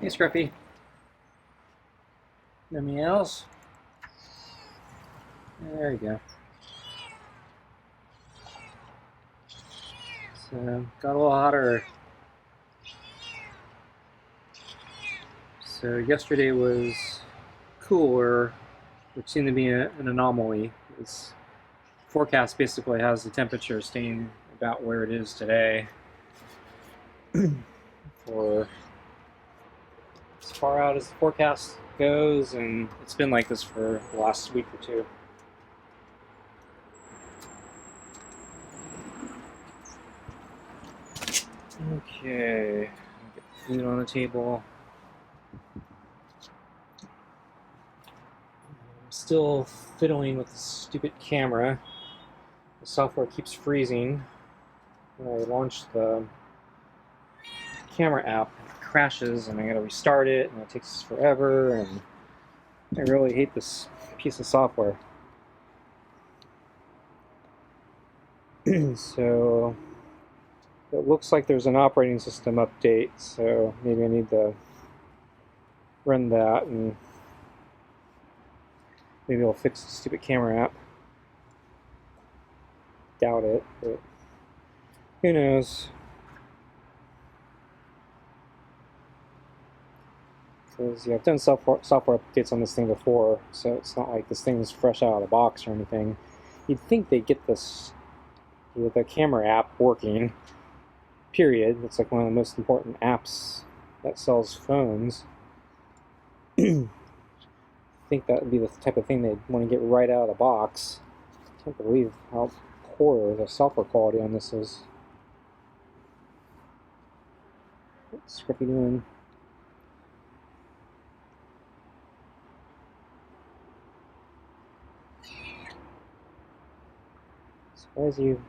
Hey, Scruffy. No meows? There you go. So, got a little hotter. So, yesterday was cooler, which seemed to be an anomaly. This forecast basically has the temperature staying about where it is today for as far out as the forecast goes, and it's been like this for the last week or two. Okay, get food on the table. I'm still fiddling with the stupid camera. The software keeps freezing. When I launch the camera app, it crashes and I gotta restart it, and it takes forever, and I really hate this piece of software. So it looks like there's an operating system update, so maybe I need to run that, and maybe it'll fix the stupid camera app. Doubt it, but who knows. Because yeah, I've done software updates on this thing before, so it's not like this thing's fresh out of the box or anything. You'd think they'd get this, the camera app working, period. It's like one of the most important apps that sells phones. I think that would be the type of thing they'd want to get right out of the box. I can't believe how poor the software quality on this is. What's Scruffy doing? Surprise you.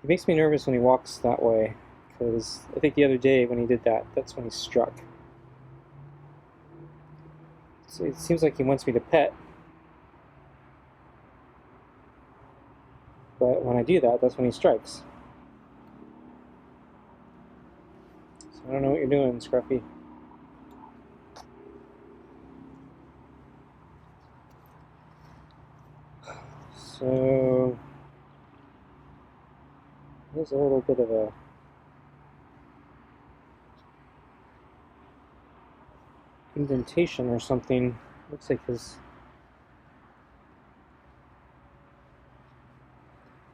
It makes me nervous when he walks that way, because I think the other day when he did that, that's when he struck. So it seems like he wants me to pet, but when I do that, that's when he strikes. So I don't know what you're doing, Scruffy. So there's a little bit of a indentation or something. Looks like there's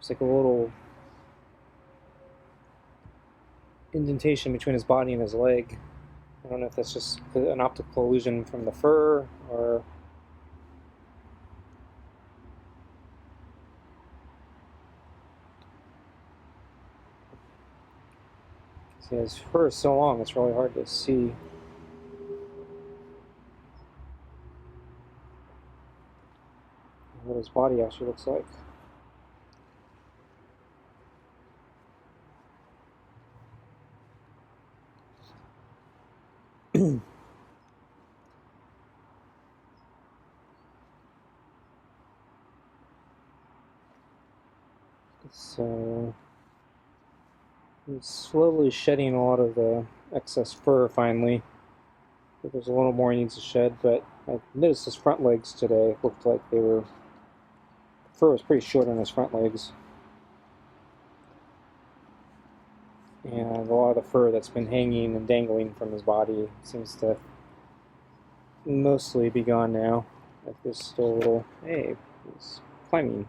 like a little indentation between his body and his leg. I don't know if that's just an optical illusion from the fur, or see, his fur is so long it's really hard to see what his body actually looks like. So he's slowly shedding a lot of the excess fur finally. I think there's a little more he needs to shed, but I noticed his front legs today looked like they were, the fur was pretty short on his front legs. And a lot of the fur that's been hanging and dangling from his body seems to mostly be gone now. Like there's still a little, hey, he's climbing.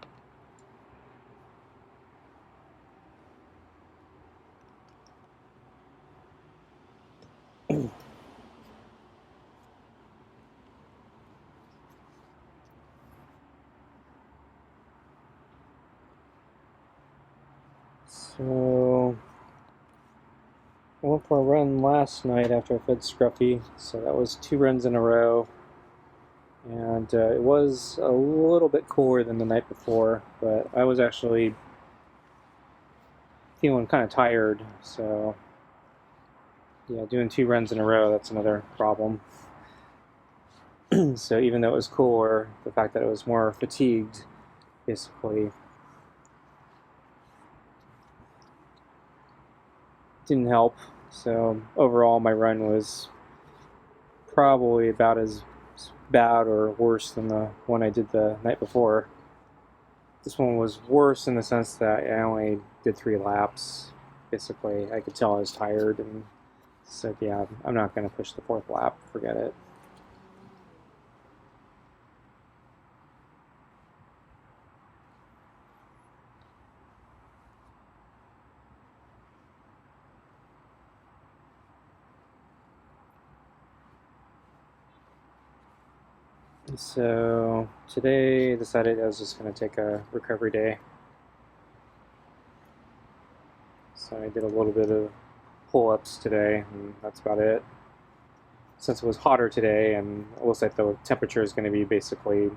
So I went for a run last night after I fed Scruffy, so that was 2 runs in a row. And it was a little bit cooler than the night before, but I was actually feeling kind of tired, so yeah, doing 2 runs in a row, that's another problem. So even though it was cooler, the fact that it was more fatigued basically didn't help. So overall my run was probably about as bad or worse than the one I did the night before. This one was worse in the sense that I only did 3 laps. Basically, I could tell I was tired and said, yeah, I'm not going to push the 4th lap. Forget it. So today I decided I was just going to take a recovery day. So I did a little bit of pull-ups today, and that's about it. Since it was hotter today, and it looks like the temperature is going to be basically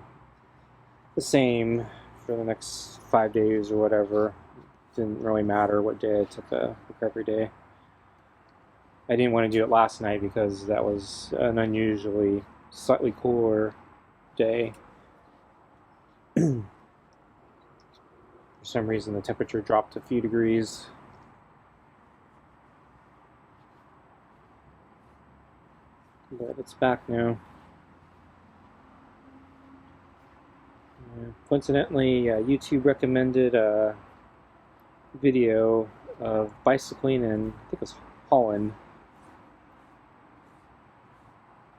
the same for the next 5 days or whatever, didn't really matter what day I took a recovery day. I didn't want to do it last night because that was an unusually slightly cooler day. For some reason the temperature dropped a few degrees. But it's back now. Coincidentally, YouTube recommended a video of bicycling in, I think it was Holland.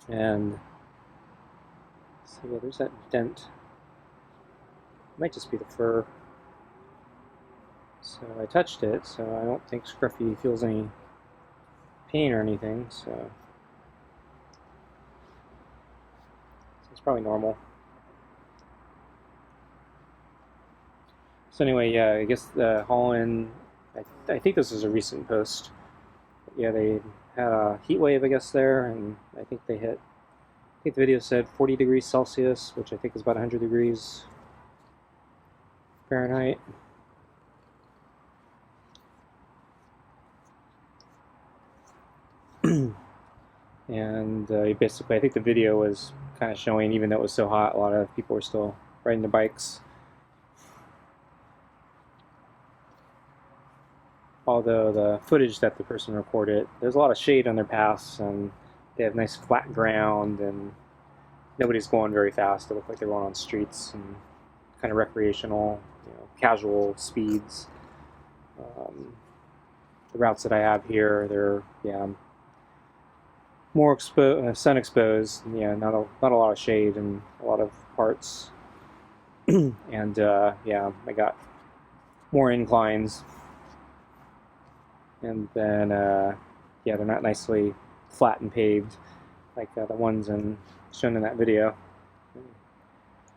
And so yeah, there's that dent. It might just be the fur. So I touched it, so I don't think Scruffy feels any pain or anything, so it's probably normal. So anyway, yeah, I guess the Holland, I think this is a recent post. Yeah, they had a heat wave, I guess, there, and I think they hit, I think the video said 40 degrees Celsius, which I think is about 100 degrees Fahrenheit. And basically, I think the video was kind of showing, even though it was so hot, a lot of people were still riding their bikes. Although the footage that the person recorded, there's a lot of shade on their paths, and they have nice flat ground, and nobody's going very fast. They look like they're going on streets and kind of recreational, casual speeds. The routes that I have here, they're more sun exposed. Yeah, not a lot of shade in a lot of parts, and I got more inclines. And then, they're not nicely flat and paved like the ones shown in that video.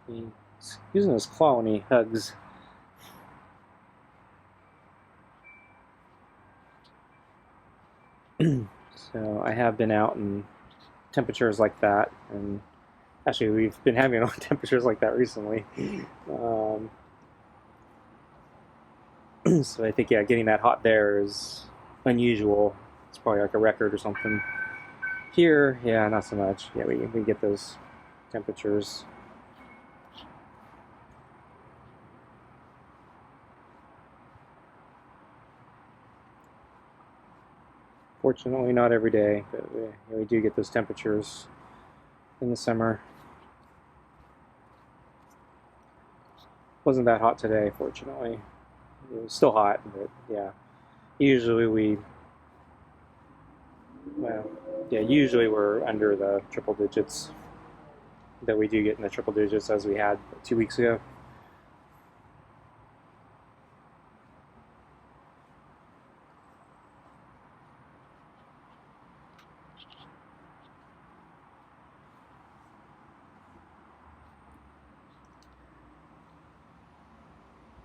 He's using his claw when he hugs. So I have been out in temperatures like that, and actually we've been having temperatures like that recently. So I think, getting that hot there is unusual. It's probably like a record or something. Here, not so much. Yeah, we get those temperatures. Fortunately, not every day, but we do get those temperatures in the summer. Wasn't that hot today, fortunately. It was still hot, but yeah. Usually usually we're under the triple digits that we do get in the triple digits as we had 2 weeks ago.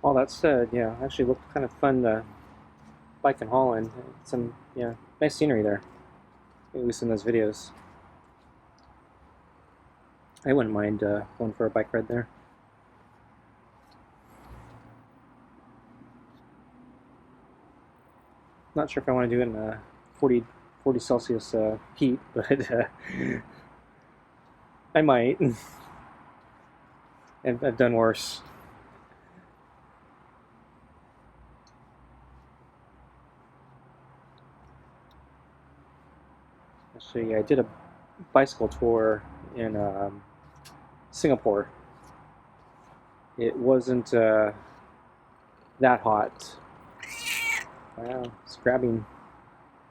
All that said, actually looked kind of fun to bike in Holland. Some nice scenery there, at least in those videos. I wouldn't mind going for a bike ride there. Not sure if I want to do it in a 40 Celsius heat, but I might. I've done worse. Actually, I did a bicycle tour in Singapore. It wasn't that hot. Wow, it's grabbing,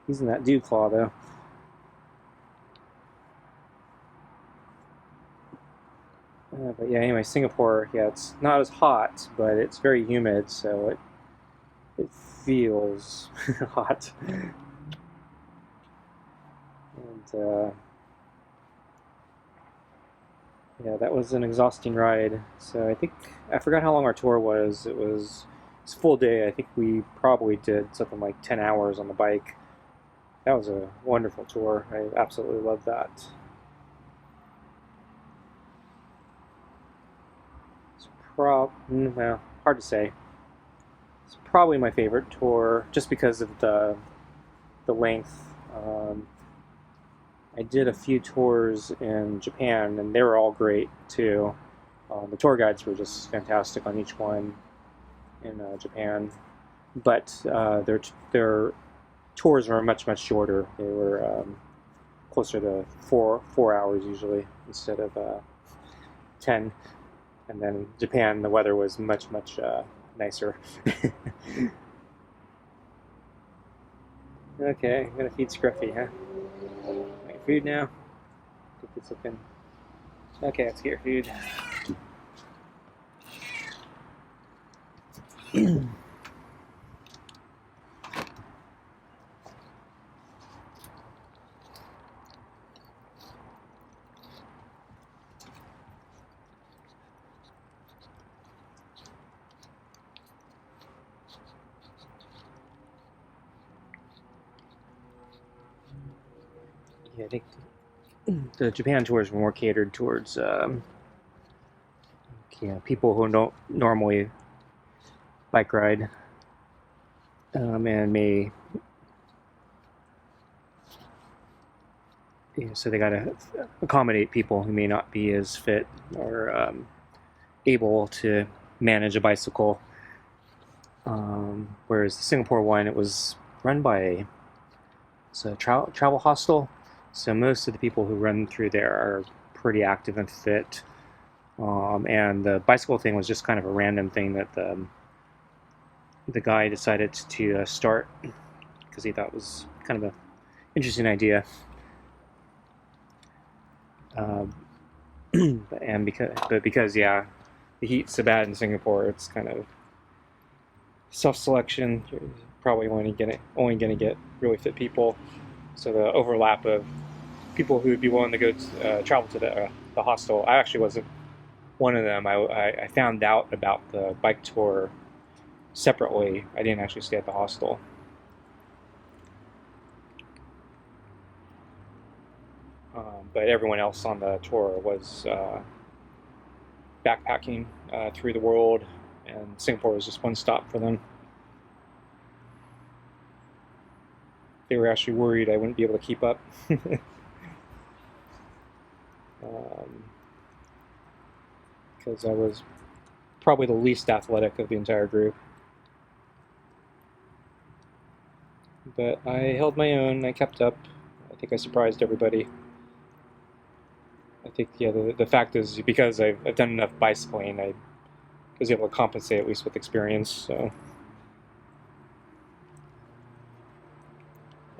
using that dew claw though. But yeah, anyway, Singapore, yeah, it's not as hot, but it's very humid, so it feels hot. And yeah, that was an exhausting ride. So I think I forgot how long our tour was. It's a full day. I think we probably did something like 10 hours on the bike. That was a wonderful tour. I absolutely loved that. Well, hard to say. It's probably my favorite tour just because of the length. I did a few tours in Japan, and they were all great too. The tour guides were just fantastic on each one in Japan, but their tours were much shorter. They were closer to four hours usually instead of 10. And then Japan, the weather was much nicer. Okay, I'm gonna feed Scruffy, huh? Get food now. Get this open. Okay, let's get your food. Yeah, I think the Japan tours were more catered towards people who don't normally bike ride and may so they got to accommodate people who may not be as fit or able to manage a bicycle. Whereas the Singapore one, it was run by a travel hostel, so most of the people who run through there are pretty active and fit. And the bicycle thing was just kind of a random thing that the guy decided to start because he thought it was kind of an interesting idea. And because yeah, the heat's so bad in Singapore, it's kind of self-selection. You're probably only going to get really fit people. So the overlap of people who would be willing to go travel to the hostel. I actually wasn't one of them. I found out about the bike tour separately. I didn't actually stay at the hostel. But everyone else on the tour was backpacking through the world, and Singapore was just one stop for them. They were actually worried I wouldn't be able to keep up. Because I was probably the least athletic of the entire group. But I held my own, I kept up. I think I surprised everybody. I think, yeah, the fact is because I've done enough bicycling, I was able to compensate at least with experience. So,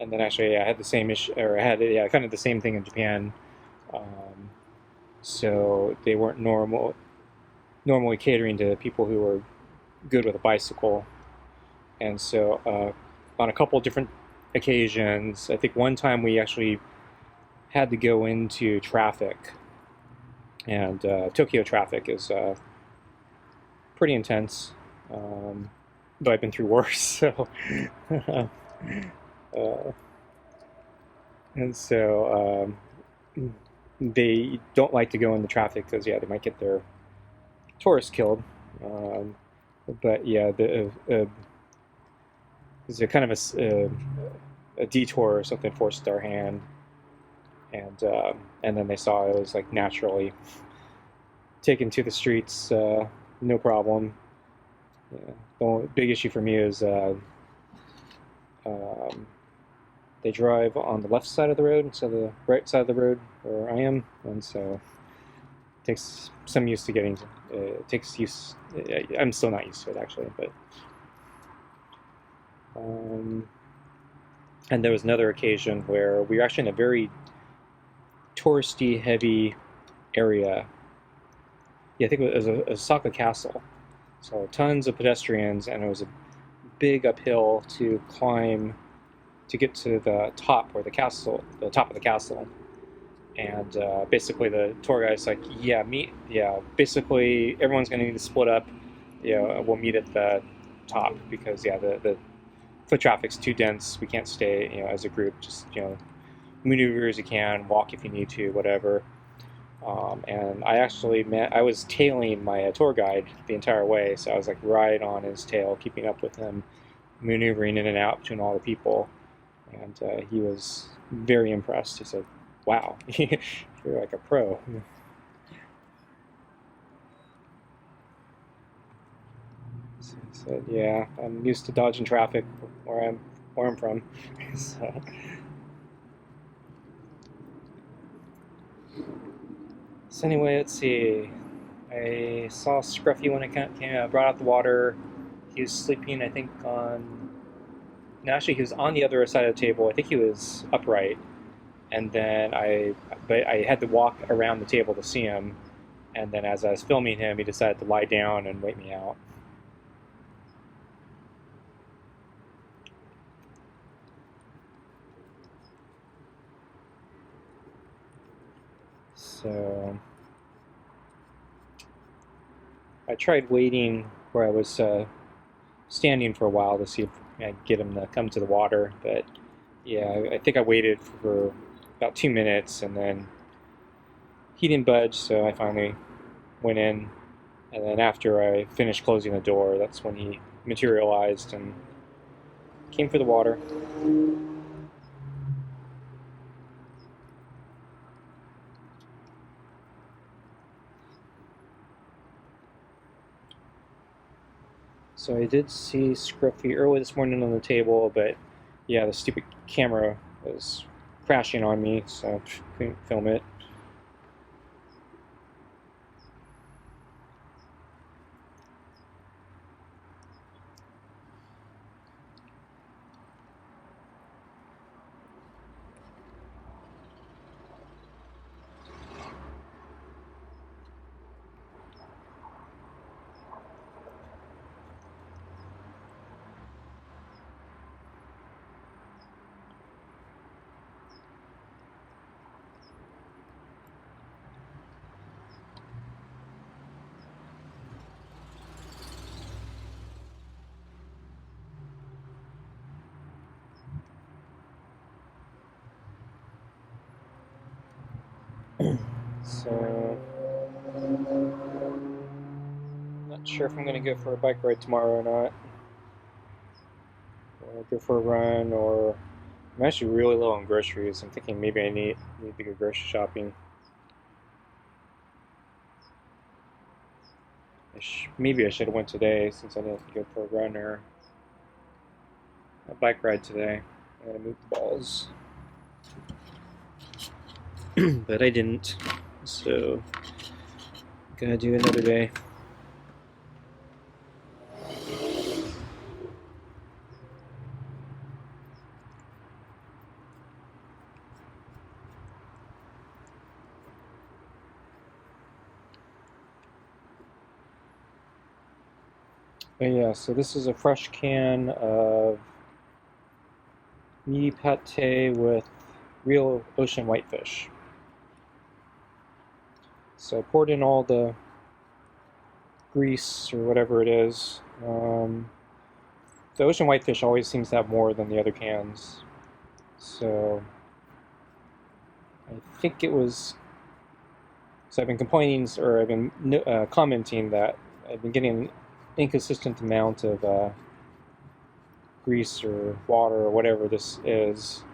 and then actually, I had the same issue, or I had kind of the same thing in Japan. So they weren't normally catering to people who were good with a bicycle, and so on a couple of different occasions, I think one time we actually had to go into traffic, and Tokyo traffic is pretty intense, but I've been through worse. So, and so they don't like to go into traffic because they might get their tourists killed. But yeah, there's a kind of a detour or something forced our hand, and then they saw it was like naturally taken to the streets, no problem. Yeah. The only big issue for me is they drive on the left side of the road instead of the right side of the road where I am, and so it takes some use to getting. It takes use. I'm still not used to it actually, but. And there was another occasion where we were actually in a very touristy heavy area. Yeah, I think it was Osaka Castle. So tons of pedestrians, and it was a big uphill to climb to get to the top where the top of the castle. And basically the tour guide's like, basically everyone's going to need to split up. We'll meet at the top because the foot traffic's too dense. We can't stay, as a group. Just maneuver as you can, walk if you need to, whatever. And I was tailing my tour guide the entire way, so I was like right on his tail, keeping up with him, maneuvering in and out between all the people. And he was very impressed. He said, "Wow, you're like a pro." So he said, "Yeah, I'm used to dodging traffic where I'm from." So. So anyway, let's see. I saw Scruffy when it brought out the water. He was sleeping, I think, on. No, actually, he was on the other side of the table. I think he was upright. And then but I had to walk around the table to see him. And then as I was filming him, he decided to lie down and wait me out. So I tried waiting where I was standing for a while to see if I could get him to come to the water, but yeah, I think I waited for about 2 minutes, and then he didn't budge, so I finally went in, and then after I finished closing the door, that's when he materialized and came for the water. So I did see Scruffy early this morning on the table, but yeah, the stupid camera was crashing on me, so I couldn't film it. So, not sure if I'm going to go for a bike ride tomorrow or not. Or go for a run, or I'm actually really low on groceries. I'm thinking maybe I need to go grocery shopping. Maybe I should have went today since I didn't go for a run or a bike ride today. I gotta move the balls. But I didn't. So, gotta do another day. But yeah, so this is a fresh can of meaty pate with real ocean whitefish. So I poured in all the grease or whatever it is. The ocean whitefish always seems to have more than the other cans. So I think it was. So I've been complaining, or I've been commenting that I've been getting an inconsistent amount of grease or water or whatever this is.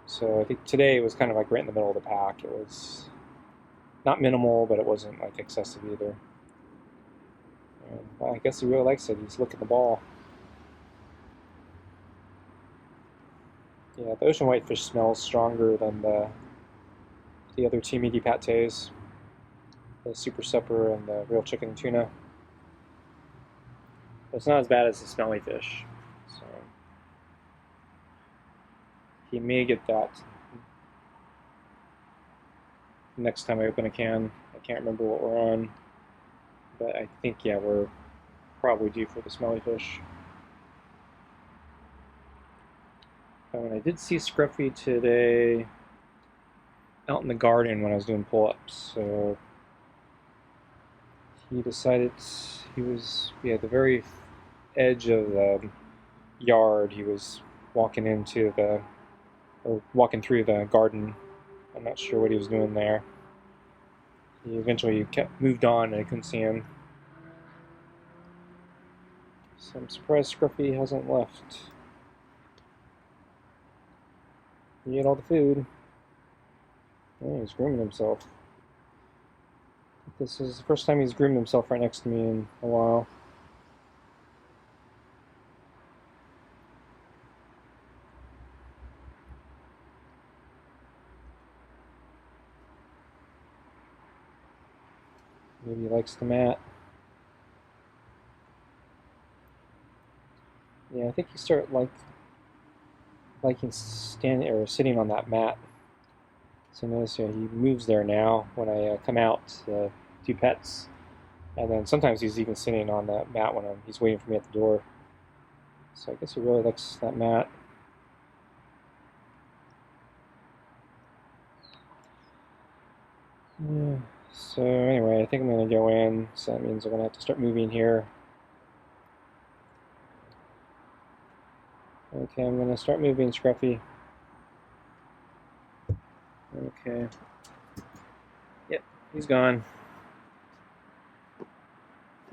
So I think today it was kind of like right in the middle of the pack. It was not minimal, but it wasn't like excessive either. And, well, I guess he really likes it. He's looking at the ball. Yeah, the ocean whitefish smells stronger than the other two meaty pates, the super supper and the real chicken tuna. But it's not as bad as the smelly fish. So he may get that next time I open a can. I can't remember what we're on, but I think, yeah, we're probably due for the smelly fish. And I did see Scruffy today out in the garden when I was doing pull-ups, so he decided he was at the very edge of the yard. He was walking walking through the garden. I'm not sure what he was doing there. He eventually moved on and I couldn't see him. So I'm surprised Scruffy hasn't left. He ate all the food. Oh, he's grooming himself. This is the first time he's groomed himself right next to me in a while. Maybe he likes the mat. Yeah, I think he started liking standing or sitting on that mat. So notice, yeah, he moves there now when I come out to do pets, and then sometimes he's even sitting on that mat when he's waiting for me at the door. So I guess he really likes that mat. Yeah. So anyway, I think I'm going to go in. So that means I'm going to have to start moving here. Okay, I'm going to start moving Scruffy. Okay. Yep, he's gone.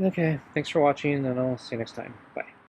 Okay, thanks for watching, and I'll see you next time.